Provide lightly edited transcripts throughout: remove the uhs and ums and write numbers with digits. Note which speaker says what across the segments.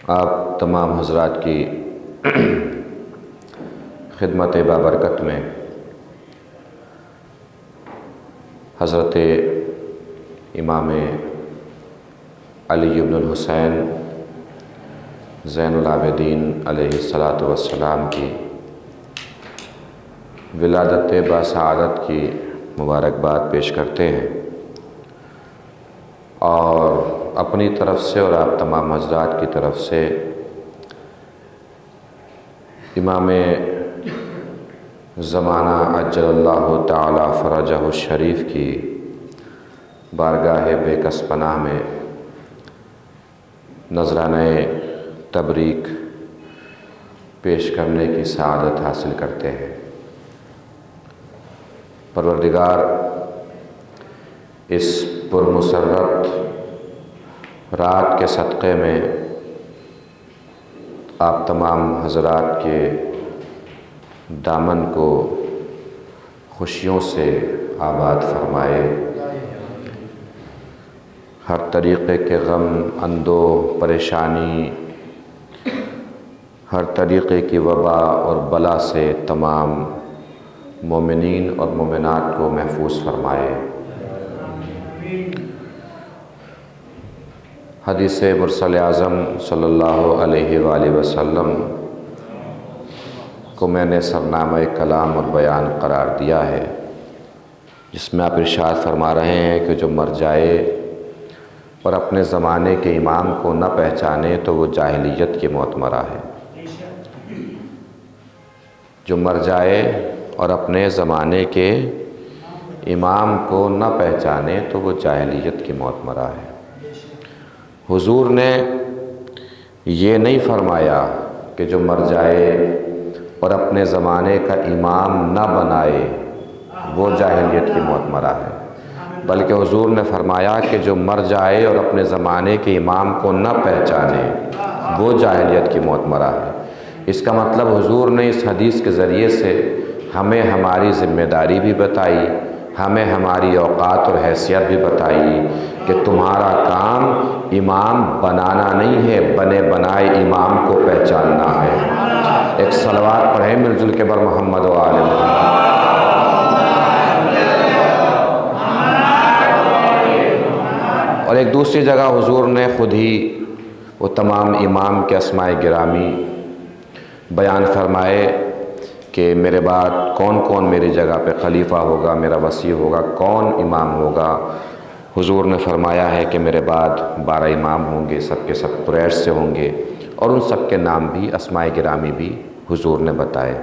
Speaker 1: آپ تمام حضرات کی خدمت بابرکت میں حضرت امام علی بن الحسین زین العابدین علیہ الصلاۃ والسلام کی ولادت باسعادت کی مبارکباد پیش کرتے ہیں، اور اپنی طرف سے اور آپ تمام حضرات کی طرف سے امام زمانہ عجل اللہ تعالی فرجہ الشریف کی بارگاہ بے کس پناہ میں نذرانہ تبریک پیش کرنے کی سعادت حاصل کرتے ہیں۔ پروردگار اس پرمسرت رات کے صدقے میں آپ تمام حضرات کے دامن کو خوشیوں سے آباد فرمائے، ہر طریقے کے غم، اندوہ، پریشانی، ہر طریقے کی وبا اور بلا سے تمام مومنین اور مومنات کو محفوظ فرمائے۔ حدیث مرسل اعظم صلی اللہ علیہ وآلہ وسلم کو میں نے سرنامہ کلام اور بیان قرار دیا ہے، جس میں آپ ارشاد فرما رہے ہیں کہ جو مر جائے اور اپنے زمانے کے امام کو نہ پہچانے تو وہ جاہلیت کی موت مرا ہے۔ جو مر جائے اور اپنے زمانے کے امام کو نہ پہچانے تو وہ جاہلیت کی موت مرا ہے۔ حضور نے یہ نہیں فرمایا کہ جو مر جائے اور اپنے زمانے کا امام نہ بنائے وہ جاہلیت کی موت مرا ہے، بلکہ حضور نے فرمایا کہ جو مر جائے اور اپنے زمانے کے امام کو نہ پہچانے وہ جاہلیت کی موت مرا ہے۔ اس کا مطلب حضور نے اس حدیث کے ذریعے سے ہمیں ہماری ذمہ داری بھی بتائی، ہمیں ہماری اوقات اور حیثیت بھی بتائی کہ تمہارا کام امام بنانا نہیں ہے، بنے بنائے امام کو پہچاننا ہے۔ ایک صلوات پڑھیں مل جل کے بر محمد و آل محمد۔ اور ایک دوسری جگہ حضور نے خود ہی وہ تمام امام کے اسماء گرامی بیان فرمائے کہ میرے بعد کون کون میری جگہ پہ خلیفہ ہوگا، میرا وصی ہوگا، کون امام ہوگا۔ حضور نے فرمایا ہے کہ میرے بعد 12 امام ہوں گے، سب کے سب قریش سے ہوں گے، اور ان سب کے نام بھی اسماء گرامی بھی حضور نے بتائے۔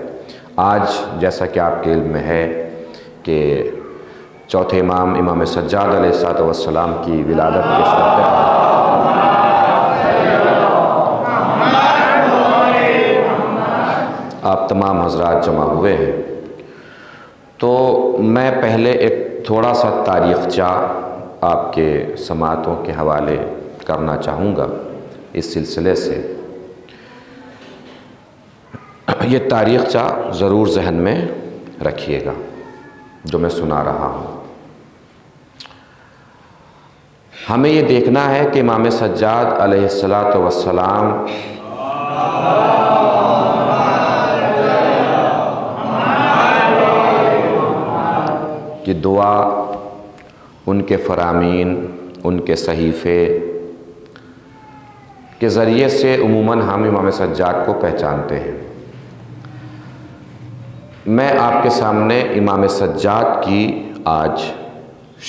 Speaker 1: آج جیسا کہ آپ کے علم میں ہے کہ چوتھے امام امام سجاد علیہ السلام کی ولادت کے موقع پر آپ تمام حضرات جمع ہوئے ہیں، تو میں پہلے ایک تھوڑا سا تاریخچہ آپ کے سماعتوں کے حوالے کرنا چاہوں گا اس سلسلے سے۔ یہ تاریخچہ ضرور ذہن میں رکھیے گا جو میں سنا رہا ہوں۔ ہمیں یہ دیکھنا ہے کہ امام سجاد علیہ السلام کی دعا، ان کے فرامین، ان کے صحیفے کے ذریعے سے عموماً ہم امام سجاد کو پہچانتے ہیں۔ میں آپ کے سامنے امام سجاد کی آج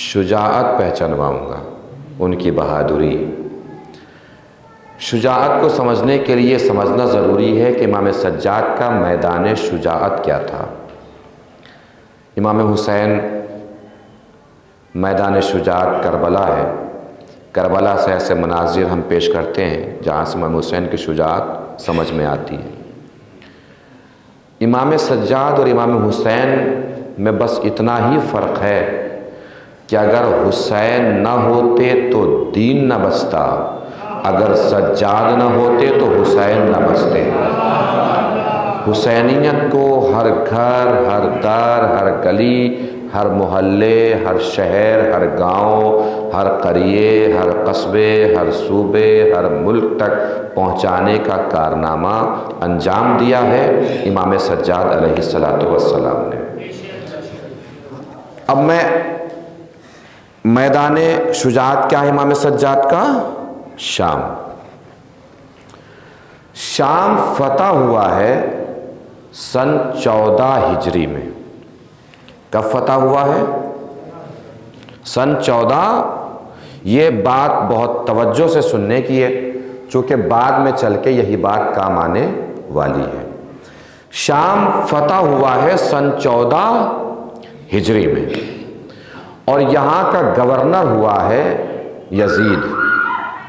Speaker 1: شجاعت پہچانواؤں گا، ان کی بہادری۔ شجاعت کو سمجھنے کے لیے سمجھنا ضروری ہے کہ امام سجاد کا میدان شجاعت کیا تھا۔ امام حسین میدان شجاعت کربلا ہے۔ کربلا سے ایسے مناظر ہم پیش کرتے ہیں جہاں سے امام حسین کی شجاعت سمجھ میں آتی ہے۔ امام سجاد اور امام حسین میں بس اتنا ہی فرق ہے کہ اگر حسین نہ ہوتے تو دین نہ بچتا، اگر سجاد نہ ہوتے تو حسین نہ بچتے۔ حسینیت کو ہر گھر، ہر در، ہر گلی، ہر محلے، ہر شہر، ہر گاؤں، ہر قریے، ہر قصبے، ہر صوبے، ہر ملک تک پہنچانے کا کارنامہ انجام دیا ہے امام سجاد علیہ الصلوۃ والسلام نے۔ اب میں میدان شجاعت کیا ہے امام سجاد کا؟ شام۔ شام فتح ہوا ہے سن 14 ہجری میں۔ کب فتح ہوا ہے؟ سن 14۔ یہ بات بہت توجہ سے سننے کی ہے، چونکہ بعد میں چل کے یہی بات کام آنے والی ہے۔ شام فتح ہوا ہے سن 14 ہجری میں، اور یہاں کا گورنر ہوا ہے یزید۔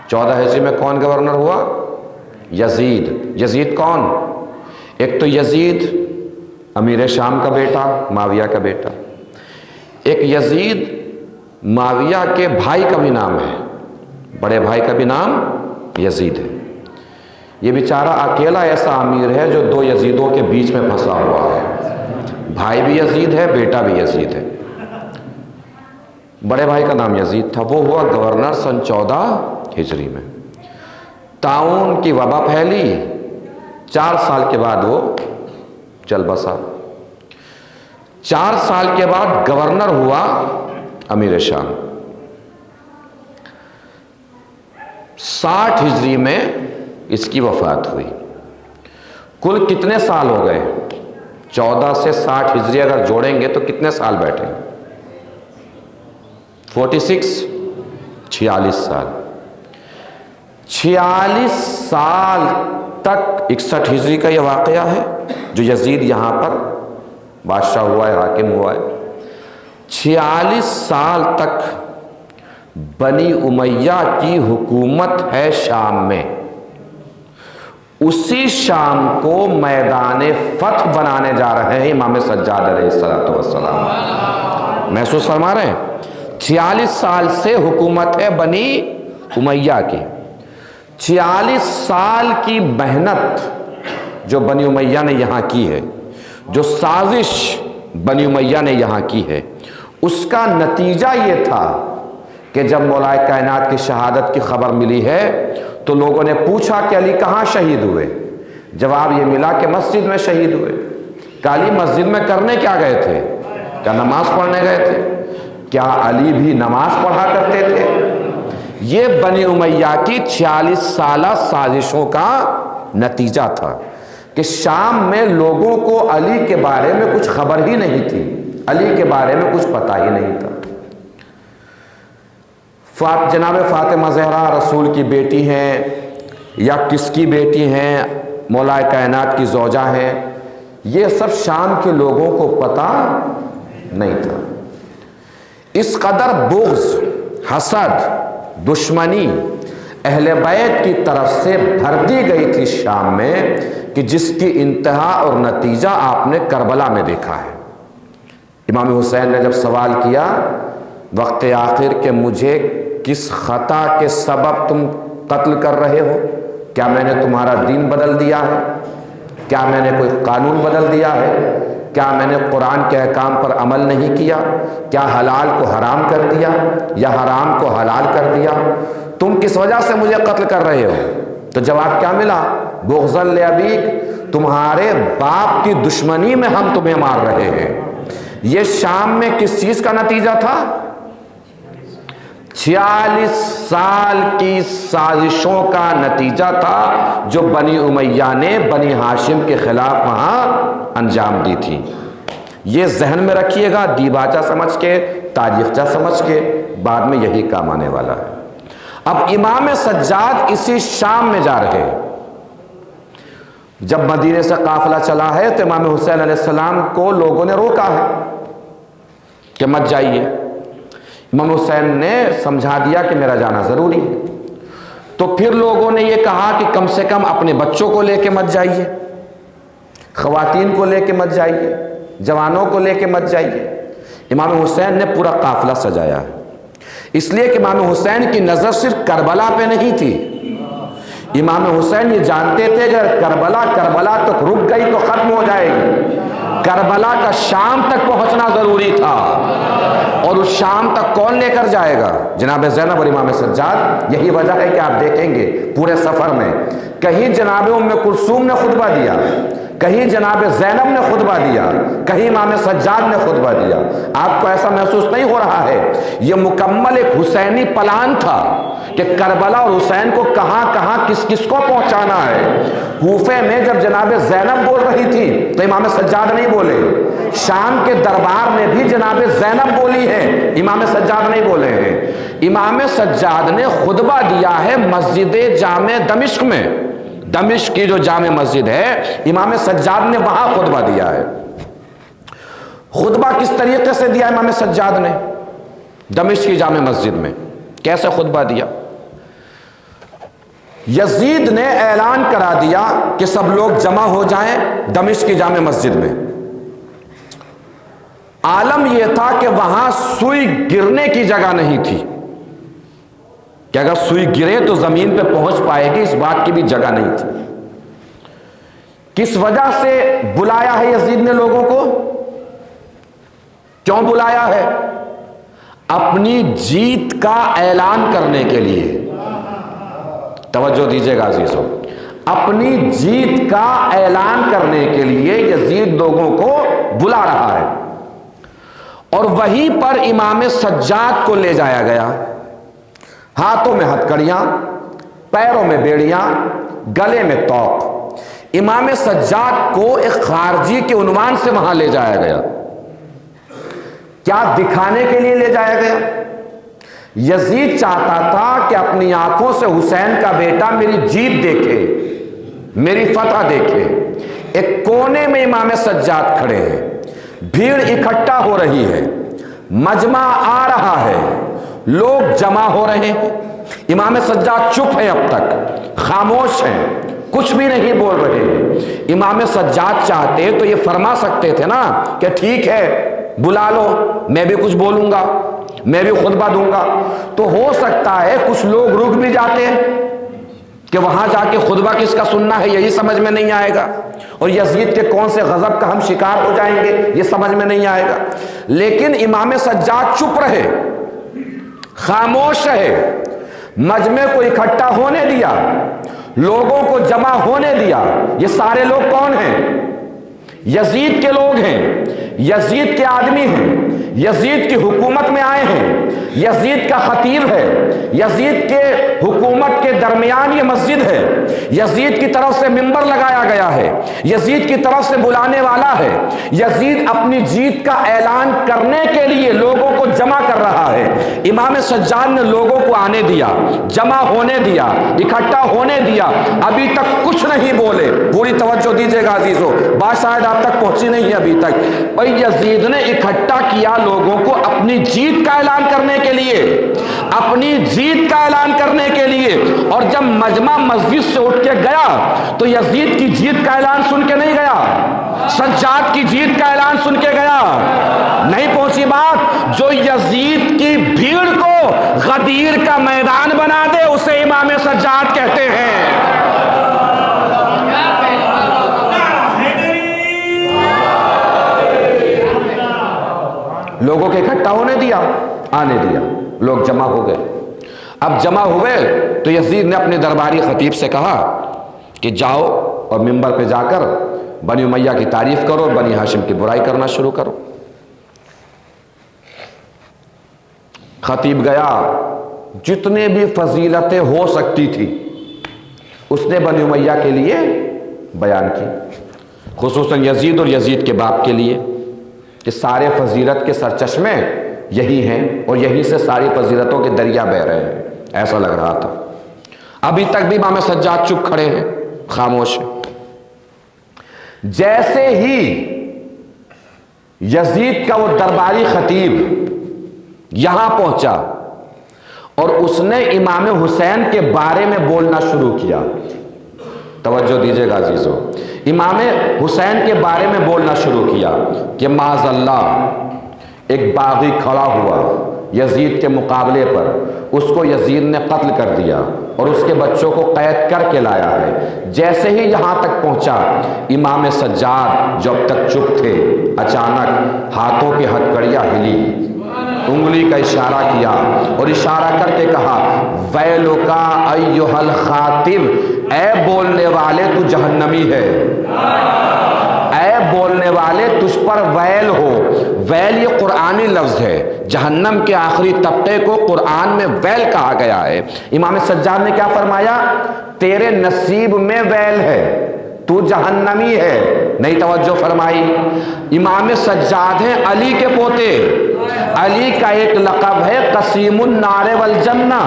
Speaker 1: 14 ہجری میں کون گورنر ہوا؟ یزید۔ یزید کون؟ ایک تو یزید امیر شام کا بیٹا، معاویہ کا بیٹا، ایک یزید معاویہ کے بھائی کا بھی نام ہے، بڑے بھائی کا بھی نام یزید ہے۔ یہ بیچارہ اکیلا ایسا امیر ہے جو دو یزیدوں کے بیچ میں پھنسا ہوا ہے، بھائی بھی یزید ہے، بیٹا بھی یزید ہے۔ بڑے بھائی کا نام یزید تھا، وہ ہوا گورنر سن 14 ہجری میں۔ طاعون کی وبا پھیلی، 4 سال کے بعد وہ چل بسا۔ 4 سال کے بعد گورنر ہوا امیر شام۔ 60 ہجری میں اس کی وفات ہوئی۔ کل کتنے سال ہو گئے؟ 14 سے 60 ہجری اگر جوڑیں گے تو کتنے سال بیٹھیں گے؟ 46 46 سال۔ 46 سال تک 61 ہجری کا یہ واقعہ ہے جو یزید یہاں پر بادشاہ ہوا ہے، حاکم ہوا ہے۔ 46 سال تک بنی امیہ کی حکومت ہے شام میں۔ اسی شام کو میدان فتح بنانے جا رہے ہیں امام سجاد علیہ السلام۔ محسوس فرما رہے ہیں؟ 46 سال سے حکومت ہے بنی امیہ کی۔ 46 سال کی محنت جو بنی امیہ نے یہاں کی ہے، جو سازش بنی امیہ نے یہاں کی ہے، اس کا نتیجہ یہ تھا کہ جب مولا کائنات کی شہادت کی خبر ملی ہے تو لوگوں نے پوچھا کہ علی کہاں شہید ہوئے؟ جواب یہ ملا کہ مسجد میں شہید ہوئے۔ کالی مسجد میں کرنے کیا گئے تھے؟ کیا نماز پڑھنے گئے تھے؟ کیا علی بھی نماز پڑھا کرتے تھے؟ یہ بنی امیہ کی 46 سالہ سازشوں کا نتیجہ تھا کہ شام میں لوگوں کو علی کے بارے میں کچھ خبر ہی نہیں تھی، علی کے بارے میں کچھ پتہ ہی نہیں تھا۔ جناب فاطمہ زہرا رسول کی بیٹی ہیں یا کس کی بیٹی ہیں، مولا کائنات کی زوجہ ہیں، یہ سب شام کے لوگوں کو پتہ نہیں تھا۔ اس قدر بغض، حسد، دشمنی اہل بیت کی طرف سے بھر دی گئی تھی شام میں کہ جس کی انتہا اور نتیجہ آپ نے کربلا میں دیکھا ہے۔ امام حسین نے جب سوال کیا وقت آخر کہ مجھے کس خطا کے سبب تم قتل کر رہے ہو؟ کیا میں نے تمہارا دین بدل دیا ہے؟ کیا میں نے کوئی قانون بدل دیا ہے؟ کیا میں نے قرآن کے احکام پر عمل نہیں کیا؟ کیا حلال کو حرام کر دیا یا حرام کو حلال کر دیا؟ تم کس وجہ سے مجھے قتل کر رہے ہو؟ تو جواب کیا ملا؟ بغضا لابیک، تمہارے باپ کی دشمنی میں ہم تمہیں مار رہے ہیں۔ یہ شام میں کس چیز کا نتیجہ تھا؟ 46 سال کی سازشوں کا نتیجہ تھا جو بنی امیہ نے بنی ہاشم کے خلاف وہاں انجام دی تھی۔ یہ ذہن میں رکھیے گا، دیباچہ سمجھ کے، تاریخچہ سمجھ کے، بعد میں یہی کام آنے والا ہے۔ اب امام سجاد اسی شام میں جا رہے ہیں۔ جب مدینے سے قافلہ چلا ہے تو امام حسین علیہ السلام کو لوگوں نے روکا ہے کہ مت جائیے۔ امام حسین نے سمجھا دیا کہ میرا جانا ضروری ہے، تو پھر لوگوں نے یہ کہا کہ کم سے کم اپنے بچوں کو لے کے مت جائیے، خواتین کو لے کے مت جائیے، جوانوں کو لے کے مت جائیے۔ امام حسین نے پورا قافلہ سجایا ہے، اس لیے کہ امام حسین کی نظر صرف کربلا پہ نہیں تھی۔ امام حسین یہ جانتے تھے کہ کربلا تک رک گئی تو ختم ہو جائے گی، کربلا کا شام تک پہنچنا ضروری تھا، اور اس شام تک کون لے کر جائے گا؟ جناب زینب اور امام سجاد۔ یہی وجہ ہے کہ آپ دیکھیں گے پورے سفر میں کہیں جناب ام کلثوم نے خطبہ دیا، کہیں جناب زینب نے خطبہ دیا، کہیں امام سجاد نے خطبہ دیا۔ آپ کو ایسا محسوس نہیں ہو رہا ہے یہ مکمل ایک حسینی پلان تھا کہ کربلا اور حسین کو کہاں کہاں کس کس کو پہنچانا ہے؟ کوفے میں جب جناب زینب بول رہی تھی تو امام سجاد نہیں بولے، شام کے دربار میں بھی جناب زینب بولی ہے، امام سجاد نہیں بولے ہیں۔ امام سجاد نے خطبہ دیا ہے مسجد جامع دمشق میں، دمشق کی جو جامع مسجد ہے امام سجاد نے وہاں خطبہ دیا ہے۔ خطبہ کس طریقے سے دیا امام سجاد نے؟ دمشق کی جامع مسجد میں کیسے خطبہ دیا؟ یزید نے اعلان کرا دیا کہ سب لوگ جمع ہو جائیں دمشق کی جامع مسجد میں۔ عالم یہ تھا کہ وہاں سوئی گرنے کی جگہ نہیں تھی کہ اگر سوئی گرے تو زمین پہ پہنچ پائے گی، اس بات کی بھی جگہ نہیں تھی۔ کس وجہ سے بلایا ہے یزید نے لوگوں کو؟ کیوں بلایا ہے؟ اپنی جیت کا اعلان کرنے کے لیے۔ توجہ دیجیے گا عزیزو، اپنی جیت کا اعلان کرنے کے لیے یزید لوگوں کو بلا رہا ہے، اور وہیں پر امام سجاد کو لے جایا گیا، ہاتھوں میں ہتھکڑیاں، پیروں میں بیڑیاں، گلے میں توق۔ امام سجاد کو ایک خارجی کے عنوان سے وہاں لے جایا گیا۔ کیا دکھانے کے لیے لے جایا گیا؟ یزید چاہتا تھا کہ اپنی آنکھوں سے حسین کا بیٹا میری جیت دیکھے، میری فتح دیکھے۔ ایک کونے میں امام سجاد کھڑے ہیں، بھیڑ اکٹھا ہو رہی ہے، مجمع آ رہا ہے، لوگ جمع ہو رہے ہیں۔ امام سجاد چپ ہیں، اب تک خاموش ہیں، کچھ بھی نہیں بول رہے۔ امام سجاد چاہتے تو یہ فرما سکتے تھے نا کہ ٹھیک ہے بلا لو، میں بھی کچھ بولوں گا، میں بھی خطبہ دوں گا۔ تو ہو سکتا ہے کچھ لوگ رک بھی جاتے ہیں کہ وہاں جا کے خطبہ کس کا سننا ہے یہی سمجھ میں نہیں آئے گا، اور یزید کے کون سے غضب کا ہم شکار ہو جائیں گے یہ سمجھ میں نہیں آئے گا۔ لیکن امام سجاد چپ رہے، خاموش رہے، مجمع کو اکٹھا ہونے دیا، لوگوں کو جمع ہونے دیا۔ یہ سارے لوگ کون ہیں؟ یزید کے لوگ ہیں، یزید کے آدمی ہیں، یزید کی حکومت میں آئے ہیں، یزید کا خطیب ہے، یزید کے حکومت کے درمیان یہ مسجد ہے، یزید کی طرف سے منبر لگایا گیا ہے، یزید کی طرف سے بلانے والا ہے۔ یزید اپنی جیت کا اعلان کرنے کے لیے لوگوں کو جمع کر رہا ہے۔ امام سجاد نے لوگوں کو آنے دیا، جمع ہونے دیا، اکٹھا ہونے دیا، ابھی تک کچھ نہیں بولے۔ پوری توجہ دیجیے گا عزیزو، بات شاید آپ تک پہنچی نہیں ہے ابھی تک۔ بھائی یزید نے اکٹھا کیا لوگوں کو اپنی جیت کا اعلان کرنے کے لیے، اپنی جیت کا اعلان کرنے کے لیے، اور جب مجمع مسجد سے اٹھ کے گیا تو یزید کی جیت کا اعلان سن کے نہیں گیا، سجاد کی جیت کا اعلان سن کے گیا۔ نہیں پہنچی بات؟ جو یزید کی بھیڑ کو غدیر کا میدان بنا دے اسے امام سجاد کہتے ہیں۔ لوگوں کے اکٹھا ہونے دیا، آنے دیا، لوگ جمع ہو گئے۔ اب جمع ہوئے تو یزید نے اپنے درباری خطیب سے کہا کہ جاؤ اور منبر پہ جا کر بنی امیہ کی تعریف کرو اور بنی ہاشم کی برائی کرنا شروع کرو۔ خطیب گیا، جتنے بھی فضیلتیں ہو سکتی تھی اس نے بنی امیہ کے لیے بیان کی، خصوصاً یزید اور یزید کے باپ کے لیے، کہ سارے فضیلت کے سرچشمے یہی ہیں اور یہی سے ساری فضیلتوں کے دریا بہ رہے ہیں، ایسا لگ رہا تھا۔ ابھی تک بھی امام سجاد چپ کھڑے ہیں، خاموش ہیں۔ جیسے ہی یزید کا وہ درباری خطیب یہاں پہنچا اور اس نے امام حسین کے بارے میں بولنا شروع کیا، توجہ دیجیے گا عزیزو، امام حسین کے بارے میں بولنا شروع کیا کہ معاذ اللہ ایک باغی کھڑا ہوا یزید کے مقابلے پر، اس کو یزید نے قتل کر دیا اور اس کے بچوں کو قید کر کے لایا ہے۔ جیسے ہی یہاں تک پہنچا، امام سجاد جو اب تک چپ تھے، اچانک ہاتھوں کی ہتھکڑیاں ہلی، انگلی کا اشارہ کیا اور اشارہ کر کے کہا ویلکا ایھا الخاطب، اے بولنے والے تو جہنمی ہے، اے بولنے والے تجھ پر ویل ہو۔ ویل یہ قرآنی لفظ ہے، جہنم کے آخری طبقے کو قرآن میں ویل کہا گیا ہے۔ امام سجاد نے کیا فرمایا؟ تیرے نصیب میں ویل ہے، تو جہنمی ہے۔ نہیں توجہ فرمائی؟ امام سجاد ہیں علی کے پوتے، علی کا ایک لقب ہے قسیم النار والجنہ،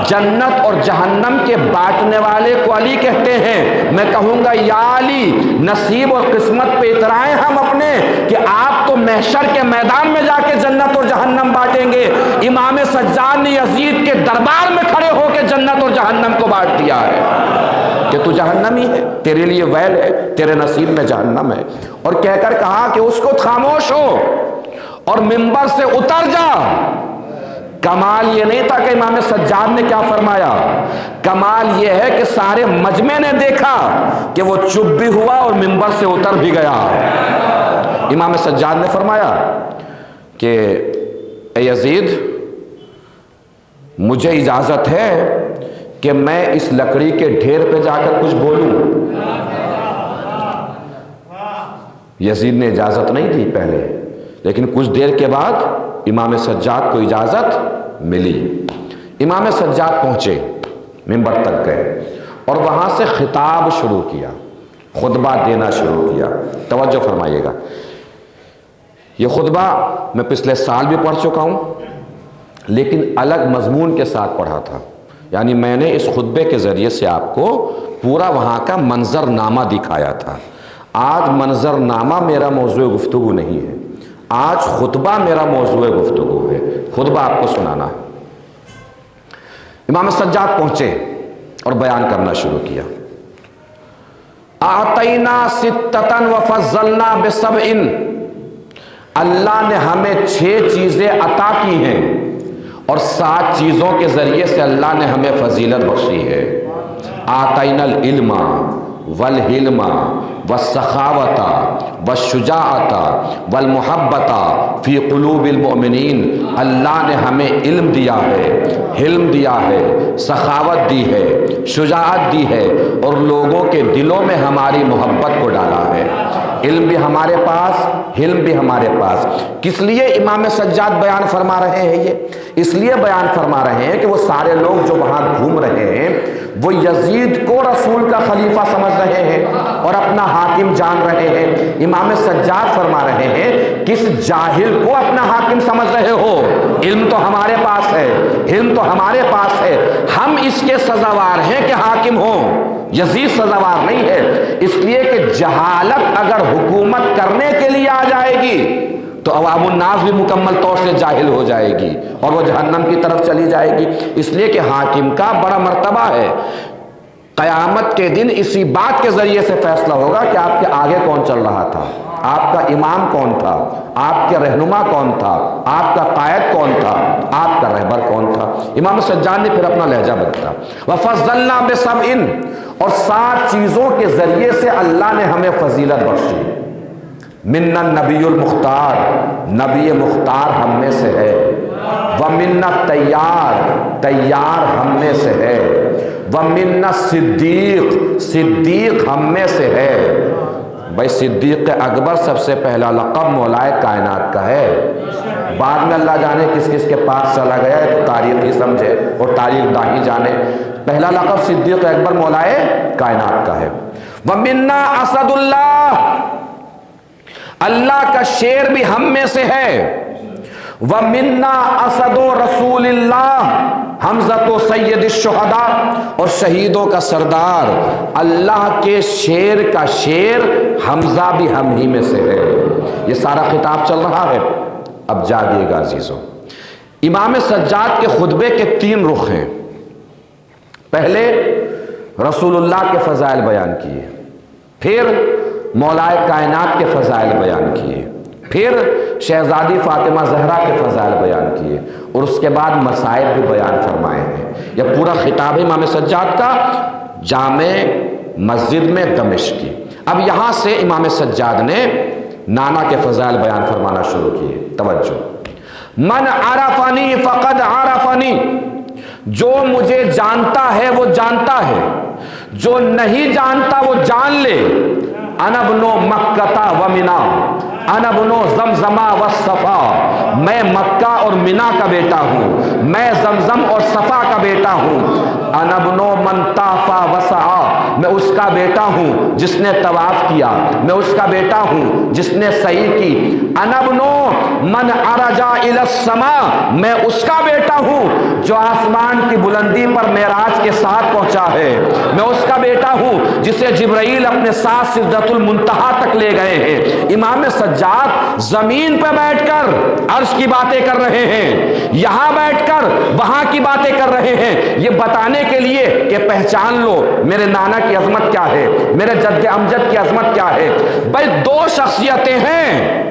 Speaker 1: جنت اور جہنم کے بانٹنے والے کو علی کہتے ہیں۔ میں کہوں گا یا علی، نصیب اور قسمت پہ اترائیں ہم اپنے کہ آپ تو محشر کے میدان میں جا کے جنت اور جہنم بانٹیں گے، امام سجاد نے یزید کے دربار میں کھڑے ہو کے جنت اور جہنم کو بانٹ دیا ہے کہ تو جہنمی ہے، تیرے لیے ویل ہے، تیرے نصیب میں جہنم ہے۔ اور کہہ کر کہا کہ اس کو خاموش ہو اور منبر سے اتر جا۔ کمال یہ نہیں تھا کہ امام سجاد نے کیا فرمایا، کمال یہ ہے کہ سارے مجمع نے دیکھا کہ وہ چپ بھی ہوا اور منبر سے اتر بھی گیا۔ امام سجاد نے فرمایا کہ اے یزید، مجھے اجازت ہے کہ میں اس لکڑی کے ڈھیر پہ جا کر کچھ بولوں۔ یزید نے اجازت نہیں دی پہلے، لیکن کچھ دیر کے بعد امام سجاد کو اجازت ملی۔ امام سجاد پہنچے، منبر تک گئے اور وہاں سے خطاب شروع کیا، خطبہ دینا شروع کیا۔ توجہ فرمائیے گا، یہ خطبہ میں پچھلے سال بھی پڑھ چکا ہوں، لیکن الگ مضمون کے ساتھ پڑھا تھا، یعنی میں نے اس خطبے کے ذریعے سے آپ کو پورا وہاں کا منظر نامہ دکھایا تھا۔ آج منظر نامہ میرا موضوع گفتگو نہیں ہے، آج خطبہ میرا موضوع گفتگو ہے، خطبہ آپ کو سنانا ہے۔ امام سجاد پہنچے اور بیان کرنا شروع کیا۔ اعطینا ستۃ وفضلنا بسبع، اللہ نے ہمیں 6 چیزیں عطا کی ہیں اور 7 چیزوں کے ذریعے سے اللہ نے ہمیں فضیلت بخشی ہے۔ آتینا العلم والحلم والسخاوت والشجاعت والمحبت فی قلوب المؤمنین، اللہ نے ہمیں علم دیا ہے، حلم دیا ہے، سخاوت دی ہے، شجاعت دی ہے اور لوگوں کے دلوں میں ہماری محبت کو ڈالا ہے۔ علم بھی ہمارے پاس، حلم بھی ہمارے پاس۔ کس لیے امام سجاد بیان فرما رہے ہیں؟ یہ اس لیے بیان فرما رہے ہیں کہ وہ سارے لوگ جو وہاں گھوم رہے ہیں وہ یزید کو رسول کا خلیفہ سمجھ رہے ہیں اور اپنا حاکم جان رہے ہیں۔ امام سجاد فرما رہے ہیں کس جاہل کو اپنا حاکم سمجھ رہے ہو؟ علم تو ہمارے پاس ہے، علم تو ہمارے پاس ہے، ہم اس کے سزاوار ہیں کہ حاکم ہوں، یزید سزاوار نہیں ہے۔ اس لیے کہ جہالت اگر حکومت کرنے کے لیے آ جائے گی تو عوام الناس بھی مکمل طور سے جاہل ہو جائے گی اور وہ جہنم کی طرف چلی جائے گی۔ اس لیے کہ حاکم کا بڑا مرتبہ ہے۔ قیامت کے دن اسی بات کے ذریعے سے فیصلہ ہوگا کہ آپ کے آگے کون چل رہا تھا، آپ کا امام کون تھا، آپ کے رہنما کون تھا، آپ کا قائد کون تھا، آپ کا رہبر کون تھا۔ امام سجاد نے پھر اپنا لہجہ بدلا، وَفَضَّلْنَا بِسَبْعٍ، اور 7 چیزوں کے ذریعے سے اللہ نے ہمیں فضیلت بخشی۔ مِنَّ النَّبِيُّ الْمُخْتَارِ، نبی مختار ہم میں سے ہے، وَمِنَّ الطَّيَّارِ، تیار ہم میں سے ہے، وَمِنَّ الصِّدِّيقِ، صدیق ہم میں سے ہے۔ بھائی صدیق اکبر سب سے پہلا لقب مولائے کائنات کا ہے، بعد میں اللہ جانے کس کس کے پاس چلا گیا ہے تو تاریخ ہی سمجھے اور تاریخ داہی جانے، پہلا لقب صدیق اکبر مولائے کائنات کا ہے۔ وَمِنَّا اسد اللہ، اللہ کا شیر بھی ہم میں سے ہے۔ وَمِنَّا اسد رسول اللہ، حمزہ تو سید الشہداء، اور شہیدوں کا سردار اللہ کے شیر کا شیر حمزہ بھی ہم ہی میں سے ہے۔ یہ سارا خطاب چل رہا ہے۔ اب جاگیے گا عزیزوں، امام سجاد کے خطبے کے 3 رخ ہیں۔ پہلے رسول اللہ کے فضائل بیان کیے، پھر مولائے کائنات کے فضائل بیان کیے، پھر شہزادی فاطمہ زہرا کے فضائل بیان کیے، اور اس کے بعد مسائل بھی بیان فرمائے ہیں۔ یہ پورا خطاب ہے امام سجاد کا جامع مسجد میں دمشق کی۔ اب یہاں سے امام سجاد نے نانا کے فضائل بیان فرمانا شروع کیے۔ توجہ، من عرفنی فقد عرفنی، جو مجھے جانتا ہے وہ جانتا ہے، جو نہیں جانتا وہ جان لے۔ انا ابن مکہ و منا، انا ابن زمزمہ و صفا، میں مکہ اور منا کا بیٹا ہوں، میں زمزم اور صفا کا بیٹا ہوں۔ انا ابن من طاف و سعی، میں اس کا بیٹا ہوں جس نے طواف کیا، میں اس کا بیٹا ہوں جس نے سعی کی۔ انا ابن من عرج الی السماء، میں اس کا بیٹا ہوں جو آسمان کی بلندی پر معراج کے ساتھ پہنچا ہے، میں اس کا بیٹا ہوں جسے جبرائیل اپنے ساتھ سدرۃ المنتہا تک لے گئے ہیں۔ امام سجاد زمین پہ بیٹھ کر عرش کی باتیں کر رہے ہیں، یہاں بیٹھ کر وہاں کی باتیں کر رہے ہیں، یہ بتانے کے لیے کہ پہچان لو میرے نانا کی عظمت کیا ہے، میرے جد امجد کی عظمت کیا ہے۔ بھائی دو شخصیتیں ہیں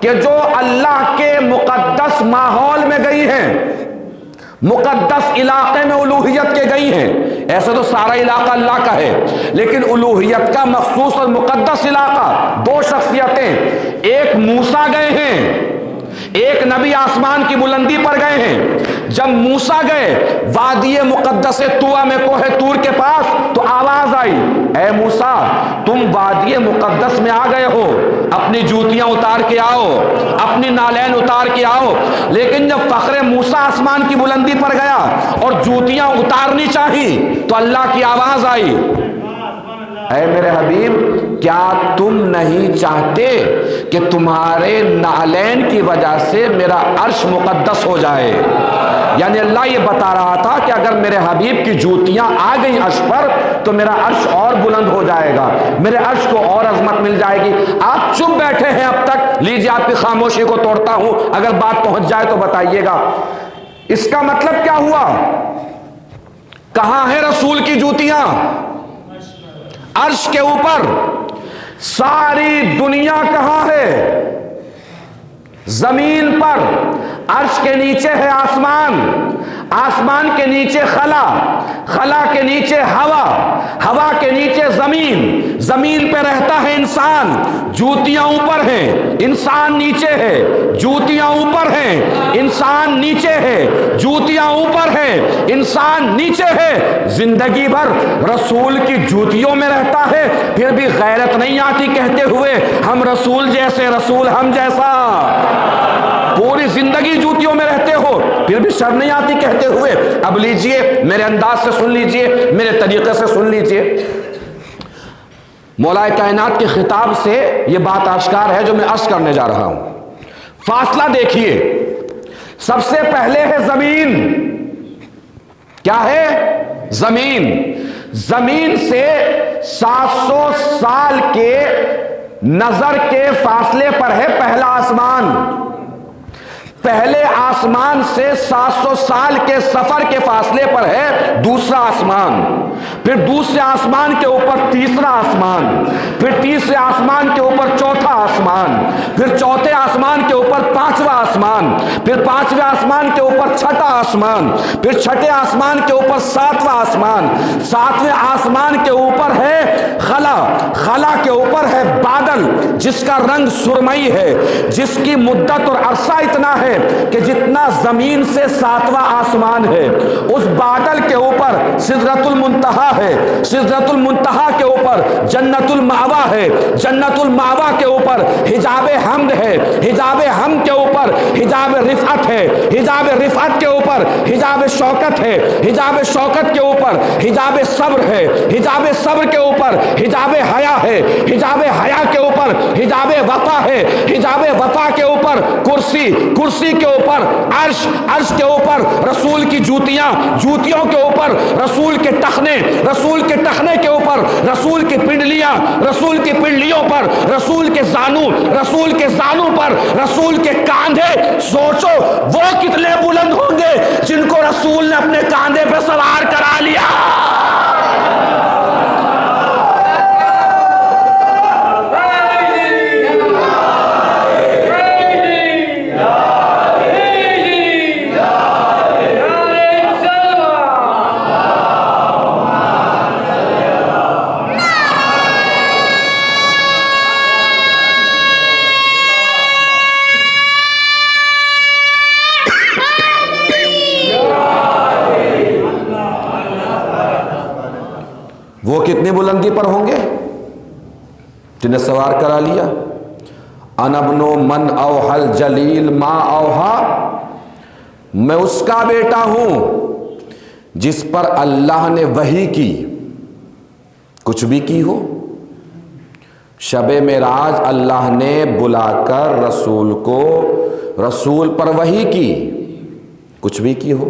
Speaker 1: کہ جو اللہ کے مقدس ماحول میں گئی ہیں، مقدس علاقے میں الوہیت کے گئی ہیں۔ ایسے تو سارا علاقہ اللہ کا ہے، لیکن الوہیت کا مخصوص اور مقدس علاقہ، دو شخصیتیں، ایک موسیٰ گئے ہیں، ایک نبی آسمان کی بلندی پر گئے ہیں۔ جب موسیٰ گئے وادی مقدس طویٰ میں کوہ طور کے پاس تو آواز آئی، اے موسیٰ تم وادی مقدس میں آ گئے ہو، اپنی جوتیاں اتار کے آؤ، اپنی نالین اتار کے آؤ۔ لیکن جب فخر موسیٰ آسمان کی بلندی پر گیا اور جوتیاں اتارنی چاہی تو اللہ کی آواز آئی، اے میرے حبیب کیا تم نہیں چاہتے کہ تمہارے نالین کی وجہ سے میرا عرش مقدس ہو جائے؟ یعنی اللہ یہ بتا رہا تھا کہ اگر میرے حبیب کی جوتیاں آ گئیں عرش پر تو میرا عرش اور بلند ہو جائے گا، میرے عرش کو اور عظمت مل جائے گی۔ آپ چپ بیٹھے ہیں اب تک، لیجیے آپ کی خاموشی کو توڑتا ہوں، اگر بات پہنچ جائے تو بتائیے گا۔ اس کا مطلب کیا ہوا؟ کہاں ہے رسول کی جوتیاں؟ عرش کے اوپر۔ ساری دنیا کہاں ہے؟ زمین پر۔ عرش کے نیچے ہے آسمان، آسمان کے نیچے خلا، خلا کے نیچے ہوا، ہوا کے نیچے زمین، زمین پہ رہتا ہے انسان۔ جوتیاں اوپر ہیں، انسان نیچے ہے، جوتیاں اوپر ہیں، انسان نیچے ہے، جوتیاں اوپر ہیں، انسان نیچے ہے۔ زندگی بھر رسول کی جوتیوں میں رہتا ہے، پھر بھی غیرت نہیں آتی کہتے ہوئے ہم رسول جیسے، رسول ہم جیسا۔ پوری زندگی جوتیوں میں رہتے ہو پھر بھی شرم نہیں آتی کہتے ہوئے۔ اب لیجئے میرے انداز سے سن لیجئے، میرے طریقے سے سن لیجئے۔ مولا کائنات کے خطاب سے یہ بات آشکار ہے جو میں عرض کرنے جا رہا ہوں۔ فاصلہ دیکھیے، سب سے پہلے ہے زمین۔ کیا ہے؟ زمین۔ زمین سے 700 سال کے نظر کے فاصلے پر ہے پہلا آسمان۔ پہلے آسمان سے 700 سال کے سفر کے فاصلے پر ہے دوسرا آسمان، پھر دوسرے آسمان کے اوپر تیسرا آسمان، پھر تیسرے آسمان کے اوپر چوتھا آسمان، پھر چوتھے آسمان کے اوپر پانچواں آسمان، پھر پانچویں آسمان کے اوپر چھٹا آسمان، پھر چھٹے آسمان کے اوپر ساتواں آسمان، ساتویں آسمان کے اوپر ہے خلا، خلا کے اوپر ہے بادل جس کا رنگ سرمئی ہے، جس کی مدت اور عرصہ اتنا ہے کہ جتنا زمین سے ساتواں آسمان ہے۔ اس بادل کے اوپر سدرۃ المنتہا ہے، سدرۃ المنتہا کے اوپر جنت المأوا ہے، جنت المأوا کے اوپر حجاب حمد ہے، حجاب حمد کے اوپر حجاب رفعت ہے، حجاب رفعت کے اوپر حجاب شوکت ہے، حجاب شوکت کے اوپر حجاب صبر ہے، حجاب صبر کے اوپر حجاب حیا ہے، حجاب حیا کے اوپر حجاب وفا ہے، حجاب وفا کے اوپر کرسی، کرسی کے اوپر عرش، عرش کے اوپر رسول کی جوتیاں، جوتیوں کے اوپر رسول کے ٹخنے، رسول کے ٹخنے کے اوپر رسول کی پنڈلیاں، رسول کی پنڈلیوں پر رسول کے زانو، رسول کے زانو پر رسول کے کاندھے۔ سوچو وہ کتنے بلند ہوں گے جن کو رسول نے اپنے کاندھے پہ سوار کرا لیا۔ وہ کتنی بلندی پر ہوں گے جنہیں سوار کرا لیا. انا ابن من اوحى الجلیل ما اوحى، میں اس کا بیٹا ہوں جس پر اللہ نے وحی کی، کچھ بھی کی ہو. شب معراج اللہ نے بلا کر رسول پر وحی کی، کچھ بھی کی ہو.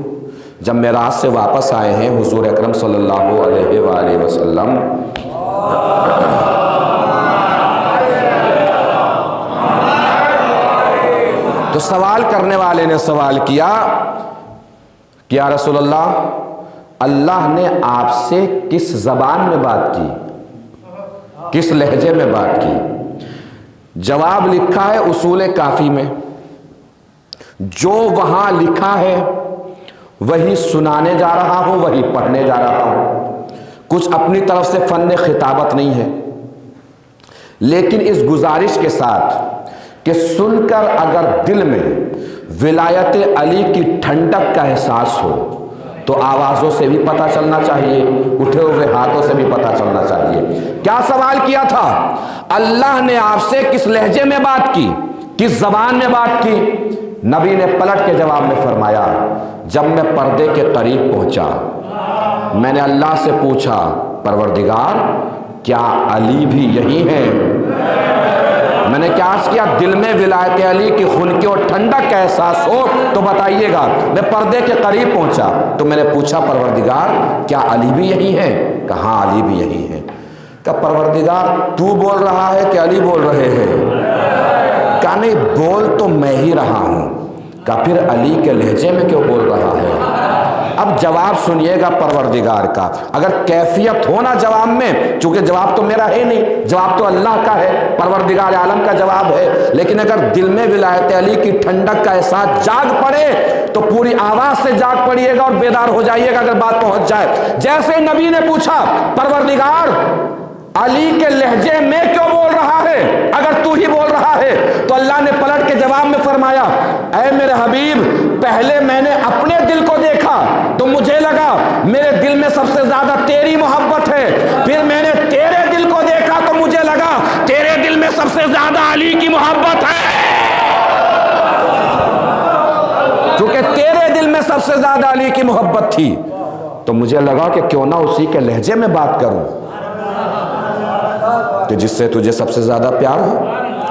Speaker 1: جب معراج سے واپس آئے ہیں حضور اکرم صلی اللہ علیہ وآلہ وسلم، تو سوال کرنے والے نے سوال کیا کہ یا رسول اللہ، اللہ نے آپ سے کس زبان میں بات کی، کس لہجے میں بات کی؟ جواب لکھا ہے اصول کافی میں، جو وہاں لکھا ہے وہی سنانے جا رہا ہوں، وہی پڑھنے جا رہا ہوں. کچھ اپنی طرف سے فن خطابت نہیں ہے، لیکن اس گزارش کے ساتھ کہ سن کر اگر دل میں ولایت علی کی ٹھنڈک کا احساس ہو تو آوازوں سے بھی پتہ چلنا چاہیے، اٹھے ہوئے ہاتھوں سے بھی پتہ چلنا چاہیے. کیا سوال کیا تھا؟ اللہ نے آپ سے کس لہجے میں بات کی، کس زبان میں بات کی؟ نبی نے پلٹ کے جواب میں فرمایا، جب میں پردے کے قریب پہنچا میں نے اللہ سے پوچھا، پروردگار کیا علی بھی یہی ہیں؟ میں نے کیا عرض کیا؟ دل میں ولایت علی کی خنکی اور ٹھنڈک کا احساس ہو تو بتائیے گا. میں پردے کے قریب پہنچا تو میں نے پوچھا، پروردگار کیا علی بھی یہی ہیں؟ کہا ہاں علی بھی یہی ہیں. کہا پروردگار تو بول رہا ہے کہ علی بول رہے ہیں؟ کہا نہیں، بول تو میں ہی رہا ہوں. کہا پھر علی کے لہجے میں کیوں بول رہا ہے؟ اب جواب سنیے گا پروردگار کا. اگر کیفیت ہو نا جواب میں، چونکہ جواب تو میرا ہے نہیں، جواب تو اللہ کا ہے، پروردگار عالم کا جواب ہے، لیکن اگر دل میں ولایت علی کی ٹھنڈک کا احساس جاگ پڑے تو پوری آواز سے جاگ پڑیے گا اور بیدار ہو جائیے گا اگر بات پہنچ جائے. جیسے نبی نے پوچھا، پروردگار علی کے لہجے میں کیوں بول رہا ہے اگر تو ہی بول رہا ہے؟ تو اللہ نے پلٹ کے جواب میں فرمایا، اے میرے حبیب، پہلے میں نے اپنے دل کو دیکھا تو مجھے لگا میرے دل میں سب سے زیادہ تیری محبت ہے، پھر میں نے تیرے دل کو دیکھا تو مجھے لگا تیرے دل میں سب سے زیادہ علی کی محبت ہے. کیونکہ تیرے دل میں سب سے زیادہ علی کی محبت تھی تو مجھے لگا کہ کیوں نہ اسی کے لہجے میں بات کروں کہ جس سے تجھے سب سے زیادہ پیار ہو،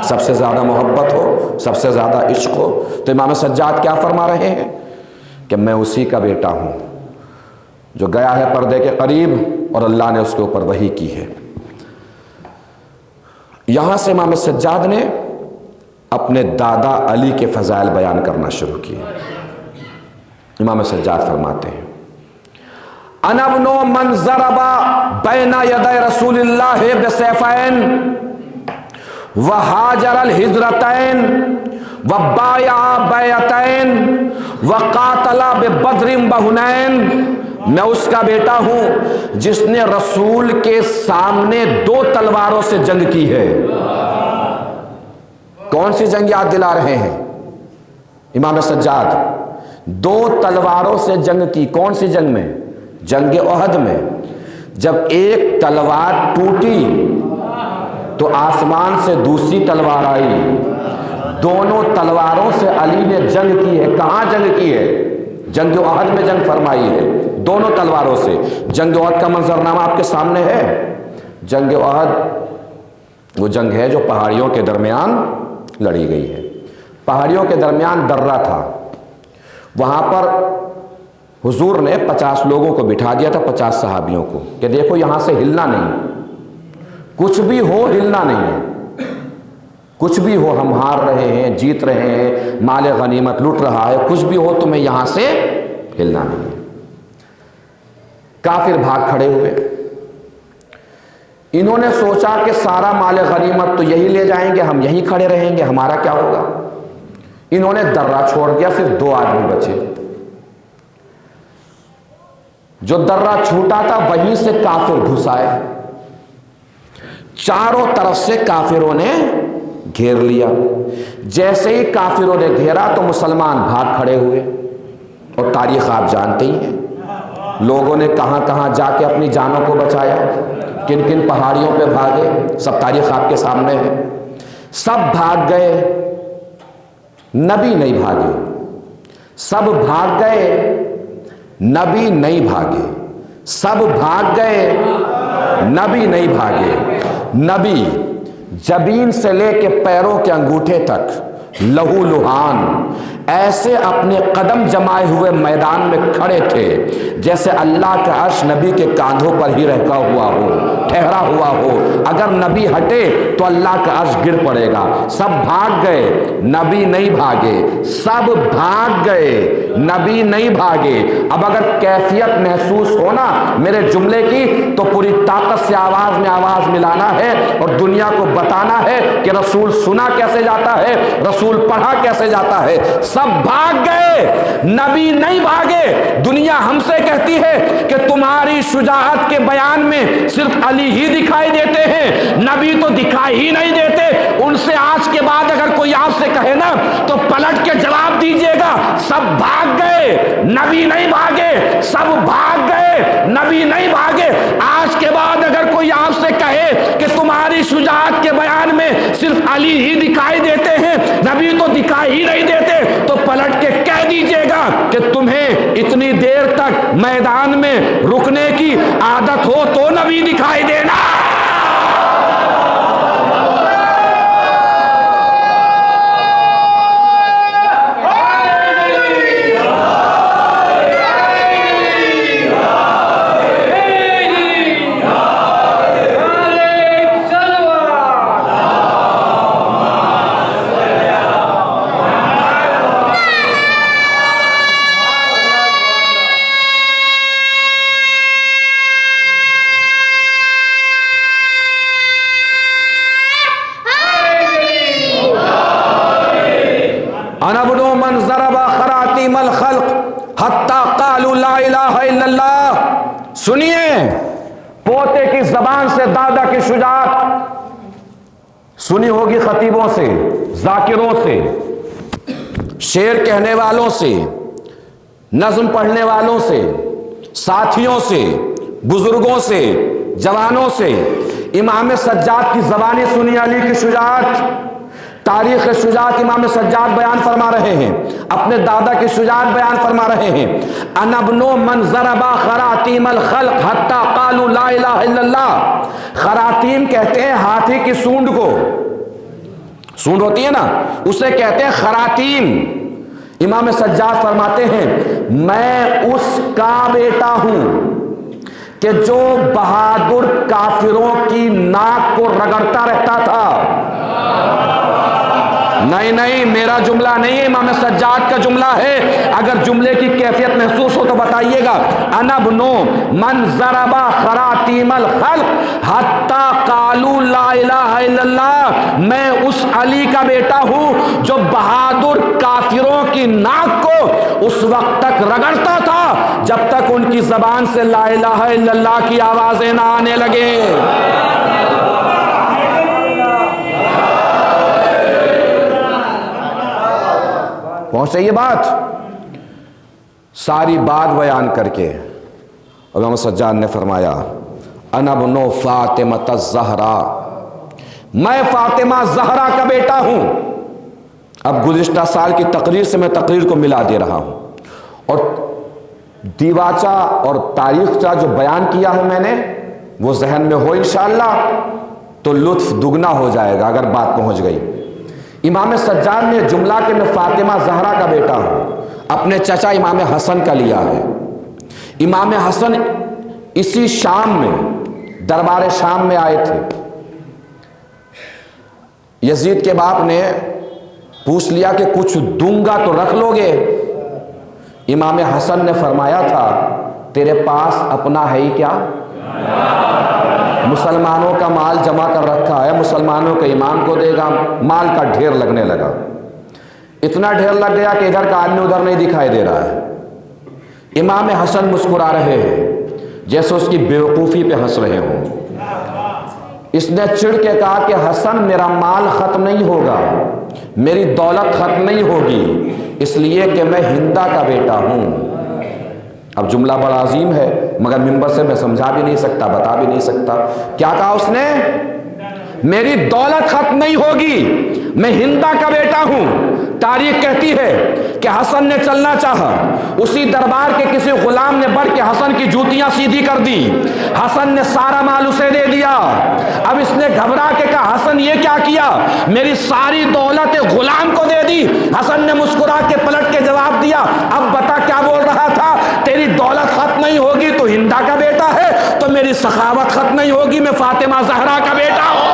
Speaker 1: سب سے زیادہ محبت ہو، سب سے زیادہ عشق ہو. تو امام سجاد کیا فرما رہے ہیں کہ میں اسی کا بیٹا ہوں جو گیا ہے پردے کے قریب اور اللہ نے اس کے اوپر وحی کی ہے. یہاں سے امام سجاد نے اپنے دادا علی کے فضائل بیان کرنا شروع کیے. امام سجاد فرماتے ہیں، انا ابن من ضرب بین یدی رسول اللہ بسیفین وہاجر الہجرتین وبایع بیعتین وقاتل ببدر وحنین. میں اس کا بیٹا ہوں جس نے رسول کے سامنے 2 تلواروں سے جنگ کی ہے. کون سی جنگ یاد دلا رہے ہیں امام سجاد؟ 2 تلواروں سے جنگ کی. کون سی جنگ میں؟ جنگ احد میں. جب ایک تلوار ٹوٹی تو آسمان سے دوسری تلوار آئی. دونوں تلواروں سے علی نے جنگ کی ہے. کہاں جنگ کی ہے؟ جنگ احد میں جنگ فرمائی ہے، دونوں تلواروں سے. جنگ احد کا منظرنامہ آپ کے سامنے ہے. جنگ احد وہ جنگ ہے جو پہاڑیوں کے درمیان لڑی گئی ہے. پہاڑیوں کے درمیان درہ تھا، وہاں پر حضور نے 50 لوگوں کو بٹھا دیا تھا، 50 صحابیوں کو، کہ دیکھو یہاں سے ہلنا نہیں، کچھ بھی ہو ہلنا نہیں ہے. کچھ بھی ہو، ہم ہار رہے ہیں، جیت رہے ہیں، مال غنیمت لٹ رہا ہے، کچھ بھی ہو تمہیں یہاں سے ہلنا نہیں ہے. کافر بھاگ کھڑے ہوئے. انہوں نے سوچا کہ سارا مال غنیمت تو یہی لے جائیں گے، ہم یہیں کھڑے رہیں گے، ہمارا کیا ہوگا؟ انہوں نے درہ چھوڑ دیا، صرف 2 آدمی بچے. جو درہ چھوٹا تھا وہیں سے کافر گھس آئے. چاروں طرف سے کافروں نے گھیر لیا. جیسے ہی کافروں نے گھیرا تو مسلمان بھاگ کھڑے ہوئے. اور تاریخ آپ جانتے ہی ہیں، لوگوں نے کہاں کہاں جا کے اپنی جانوں کو بچایا، کن کن پہاڑیوں پہ بھاگے، سب تاریخ آپ کے سامنے ہے۔ سب بھاگ گئے، نبی نہیں بھاگے۔ سب بھاگ گئے، نبی نہیں بھاگے۔ سب بھاگ گئے، نبی نہیں بھاگے۔ نبی جبین سے لے کے پیروں کے انگوٹھے تک لہو لہان ایسے اپنے قدم جمائے ہوئے میدان میں کھڑے تھے جیسے اللہ کا عرش نبی کے کاندھوں پر ہی رکھا ہوا ہو، ٹھہرا ہوا ہو۔ اگر نبی ہٹے تو اللہ کا عرش گر پڑے گا۔ سب بھاگ گئے، نبی نہیں بھاگے۔ سب بھاگ گئے، نبی نہیں بھاگے۔ اب اگر کیفیت محسوس ہونا میرے جملے کی تو پوری طاقت سے آواز میں آواز ملانا ہے اور دنیا کو بتانا ہے کہ رسول سنا کیسے جاتا ہے، رسول پڑھا کیسے جاتا ہے۔ سب بھاگ گئے، نبی نہیں بھاگے۔ دنیا ہم سے کہتی ہے کہ تمہاری شجاعت کے بیان میں صرف علی ہی دکھائی دیتے ہیں، نبی تو دکھائی ہی نہیں دیتے۔ ان سے آج کے بعد اگر کوئی آپ سے کہے نا تو پلٹ کے جواب دیجئے گا، سب بھاگ گئے، نبی نہیں بھاگے۔ سب بھاگ گئے، نبی نہیں بھاگے۔ آج کے بعد اگر کوئی آپ سے کہے کہ تمہاری شجاعت کے بیان میں صرف علی ہی دکھائی دیتے ہیں، نبی تو دکھائی ہی نہیں دیتے، تو پلٹ کے کہہ دیجئے گا کہ تمہیں اتنی دیر تک میدان میں رکنے کی عادت ہو تو نبی دکھائی دینا۔ انا ابن من ضرب خراطیم الخلق حتی قالوا لا الہ الا اللہ۔ سنیے، پوتے کی زبان سے دادا کی شجاعت سنی ہوگی، خطیبوں سے، ذاکروں سے، شعر کہنے والوں سے، نظم پڑھنے والوں سے، ساتھیوں سے، بزرگوں سے، جوانوں سے۔ امام سجاد کی زبانی سنی علی کی شجاعت، تاریخ شجاعت امام سجاد بیان فرما رہے ہیں، اپنے دادا کی شجاعت بیان فرما رہے ہیں۔ انا ابن من ضرب خراطیم الخلق حتی قالوا لا الہ الا اللہ۔ خراطیم کہتے ہیں ہاتھی کی سونڈ کو، سونڈ ہوتی ہے نا، اسے کہتے ہیں خراطیم۔ امام سجاد فرماتے ہیں میں اس کا بیٹا ہوں کہ جو بہادر کافروں کی ناک کو رگڑتا رہتا تھا۔ نہیں، میرا جملہ نہیں ہے، امام سجاد کا جملہ ہے۔ اگر جملے کی کیفیت محسوس ہو تو بتائیے گا۔ انا ابن من ضرب خراطیم الخلق حتی قالوا لا الہ الا اللہ۔ میں اس علی کا بیٹا ہوں جو بہادر کافروں کی ناک کو اس وقت تک رگڑتا تھا جب تک ان کی زبان سے لا الہ الا اللہ کی آوازیں نہ آنے لگے۔ پہنچے یہ بات؟ ساری بات بیان کر کے امام سجاد نے فرمایا انا ابن فاطمہ الزہرا، میں فاطمہ زہرا کا بیٹا ہوں۔ اب گزشتہ سال کی تقریر سے میں تقریر کو ملا دے رہا ہوں، اور دیواچہ اور تاریخچہ جو بیان کیا ہے میں نے وہ ذہن میں ہو انشاءاللہ تو لطف دگنا ہو جائے گا اگر بات پہنچ گئی۔ امام سجاد نے جملہ کہ میں فاطمہ زہرا کا بیٹا ہوں اپنے چچا امام حسن کا لیا ہے۔ امام حسن اسی شام میں، دربار شام میں آئے تھے۔ یزید کے باپ نے پوچھ لیا کہ کچھ دوں گا تو رکھ لو گے؟ امام حسن نے فرمایا تھا تیرے پاس اپنا ہے ہی کیا؟ مسلمانوں کا مال جمع کر رکھا ہے، مسلمانوں کے امام کو دے گا۔ مال کا ڈھیر لگنے لگا، اتنا ڈھیر لگ گیا کہ ادھر کا آدمی ادھر نہیں دکھائی دے رہا ہے۔ امام حسن مسکرا رہے ہیں جیسے اس کی بیوقوفی پہ ہنس رہے ہوں۔ اس نے چڑ کے کہا کہ حسن میرا مال ختم نہیں ہوگا، میری دولت ختم نہیں ہوگی، اس لیے کہ میں ہندا کا بیٹا ہوں۔ اب جملہ بڑا عظیم ہے مگر منبر سے میں سمجھا بھی نہیں سکتا، بتا بھی نہیں سکتا۔ کیا کہا اس نے؟ میری دولت ختم نہیں ہوگی، میں ہندا کا بیٹا ہوں۔ تاریخ کہتی ہے کہ حسن نے چلنا چاہا، اسی دربار کے کسی غلام نے بڑھ کے حسن کی جوتیاں سیدھی کر دی، حسن نے سارا مال اسے دے دیا۔ اب اس نے گھبرا کے کہا حسن یہ کیا کیا؟ میری ساری دولت غلام کو دے دی۔ حسن نے مسکرا کے پلٹ کے جواب دیا، اب بتا کیا بول رہا تھا؟ تیری دولت ختم نہیں ہوگی تو ہندا کا بیٹا ہے، تو میری سخاوت ختم نہیں ہوگی، میں فاطمہ زہرا کا بیٹا ہوں۔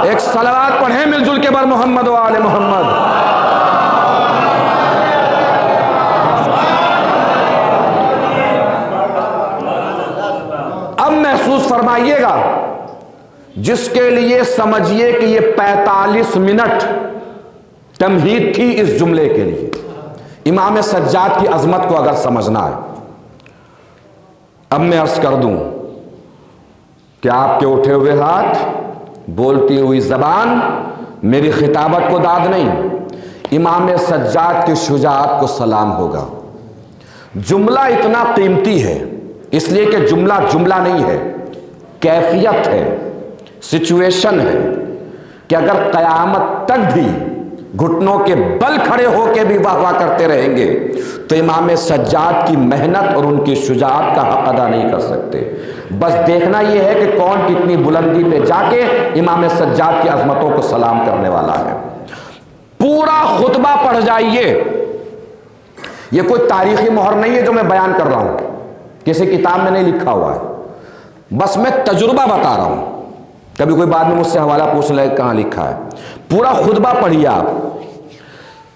Speaker 1: ایک صلوات پڑھیں مل جل کے بر محمد و آل محمد۔ اب محسوس فرمائیے گا، جس کے لیے سمجھیے کہ یہ 45 منٹ تمہید تھی اس جملے کے لیے، امام سجاد کی عظمت کو اگر سمجھنا ہے۔ اب میں عرض کر دوں کہ آپ کے اٹھے ہوئے ہاتھ، بولتی ہوئی زبان میری خطابت کو داد نہیں، امام سجاد کی شجاعت کو سلام ہوگا۔ جملہ اتنا قیمتی ہے اس لیے کہ جملہ جملہ نہیں ہے، کیفیت ہے، سچویشن ہے، کہ اگر قیامت تک بھی گھٹنوں کے بل کھڑے ہو کے بھی واہ واہ کرتے رہیں گے تو امام سجاد کی محنت اور ان کی شجاعت کا حق ادا نہیں کر سکتے۔ بس دیکھنا یہ ہے کہ کون کتنی بلندی پہ جا کے امام سجاد کی عظمتوں کو سلام کرنے والا ہے۔ پورا خطبہ پڑھ جائیے، یہ کوئی تاریخی مہر نہیں ہے جو میں بیان کر رہا ہوں، کسی کتاب میں نہیں لکھا ہوا ہے، بس میں تجربہ بتا رہا ہوں۔ کبھی کوئی بعد میں مجھ سے حوالہ پوچھ لے کہاں لکھا ہے، پورا خطبہ پڑھیے آپ۔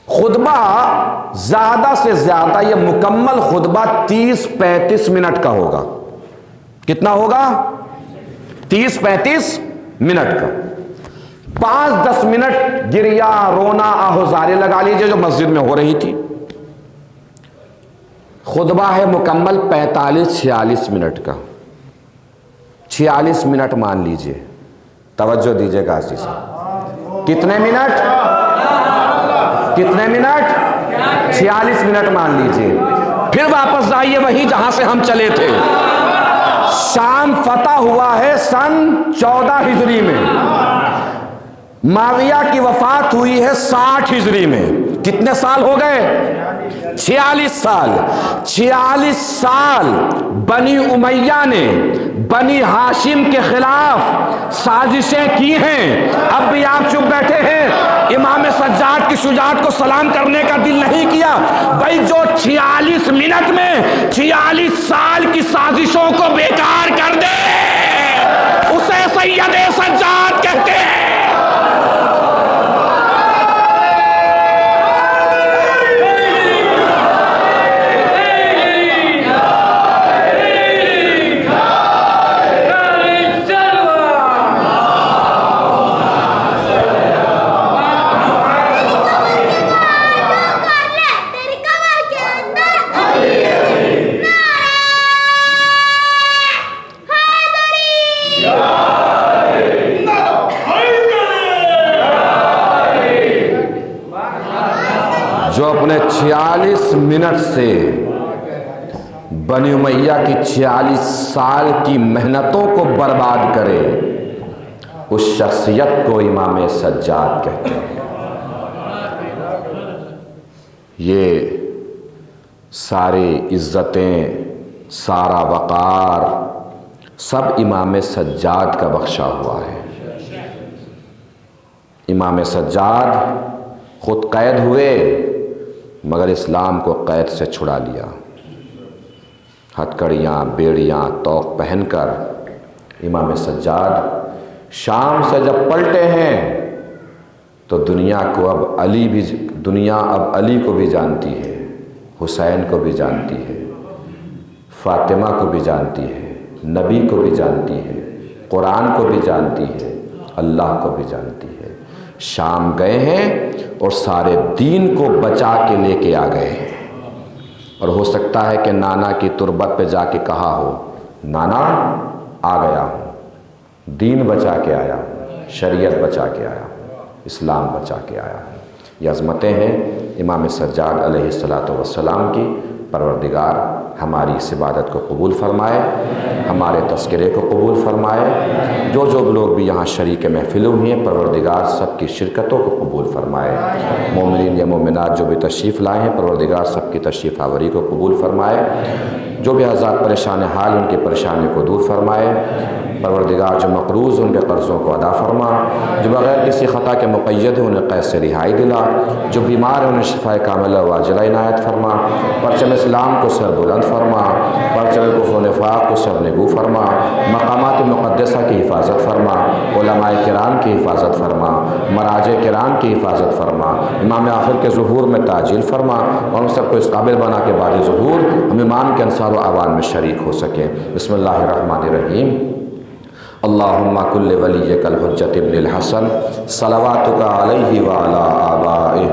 Speaker 1: خطبہ زیادہ سے زیادہ، یہ مکمل خطبہ 30-35 منٹ کا ہوگا۔ کتنا ہوگا؟ 30-35 منٹ کا۔ 5-10 منٹ گریا، رونا، آہوزارے لگا لیجئے جو مسجد میں ہو رہی تھی۔ خطبہ ہے مکمل 45-46 منٹ کا، 46 منٹ مان لیجئے، توجہ دیجئے غازی صاحب۔ کتنے منٹ؟ کتنے منٹ؟ 46 منٹ مان لیجئے۔ پھر واپس جائیے وہیں جہاں سے ہم چلے تھے۔ شام فتح ہوا ہے سن 14 ہجری میں، معاویہ کی وفات ہوئی ہے 60 ہجری میں۔ کتنے سال ہو گئے؟ 46 سال۔ 46 سال بنی امیہ نے بنی ہاشم کے خلاف سازشیں کی ہیں، اب بھی آپ چپ بیٹھے ہیں، امام سجاد کی شجاعت کو سلام کرنے کا دل نہیں کیا؟ بھائی جو 46 منٹ میں 46 سال کی سازشوں کو بیکار کر دے اسے سید سجاد کہتے ہیں۔ جو اپنے 46 منٹ سے بنی امیہ کی 46 سال کی محنتوں کو برباد کرے اس شخصیت کو امام سجاد کہتے ہیں۔ یہ ساری عزتیں، سارا وقار سب امام سجاد کا بخشا ہوا ہے۔ امام سجاد خود قید ہوئے مگر اسلام کو قید سے چھڑا لیا۔ ہتھکڑیاں، بیڑیاں، توق پہن کر امام سجاد شام سے جب پلٹے ہیں تو دنیا اب علی کو بھی جانتی ہے، حسین کو بھی جانتی ہے، فاطمہ کو بھی جانتی ہے، نبی کو بھی جانتی ہے، قرآن کو بھی جانتی ہے، اللہ کو بھی جانتی ہے۔ شام گئے ہیں اور سارے دین کو بچا کے لے کے آ گئے ہیں۔ اور ہو سکتا ہے کہ نانا کی تربت پہ جا کے کہا ہو، نانا آ گیا ہوں، دین بچا کے آیا ہوں، شریعت بچا کے آیا ہوں، اسلام بچا کے آیا ہوں۔ یہ عظمتیں ہیں امام سجاد علیہ الصلاۃ والسلام کی۔ پروردگار ہماری اس عبادت کو قبول فرمائے، ہمارے تذکرے کو قبول فرمائے، جو لوگ بھی یہاں شریک محفل ہوئے ہیں پروردگار سب کی شرکتوں کو قبول فرمائے، مومنین یا مومنات جو بھی تشریف لائے ہیں پروردگار سب کی تشریف آوری کو قبول فرمائے، جو بھی حضرات پریشان حال ان کی پریشانی کو دور فرمائے، پروردگار جو مقروض ان کے قرضوں کو ادا فرما، جو بغیر کسی خطا کے مقید ہیں انہیں قید سے رہائی دلا، جو بیمار ہیں انہیں شفاء کاملہ و عاجلہ عنایت فرما، پرچم اسلام کو سر بلند فرما، پرچم کفر و نفاق کو سر نگو فرما، مقامات مقدسہ کی حفاظت فرما، علماء کرام کی حفاظت فرما، مراجع کرام کی حفاظت فرما، امام آخر کے ظہور میں تعجیل فرما، اور ہم سب کو اس قابل بنا کے بعد ظہور ہم امام کے انصار و اعوان میں شریک ہو سکیں۔ بسم اللہ الرحمن الرحیم۔ اللہم کل ولیک الحجۃ ابن الحسن صلواتک علیہ وعلی آبائہ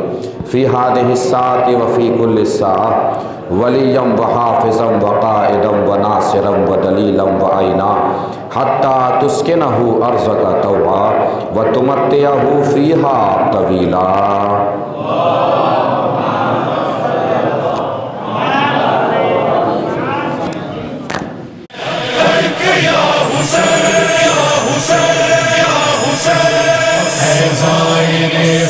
Speaker 1: فی ہذہ الساعۃ وفی کل الساعۃ ولیا وحافظا وقائدا وناصرا ودلیلا وعینا حتی تسکنہ ارضک طوعا وتمتعہ فیہا طویلا۔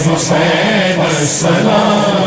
Speaker 2: حسین السلام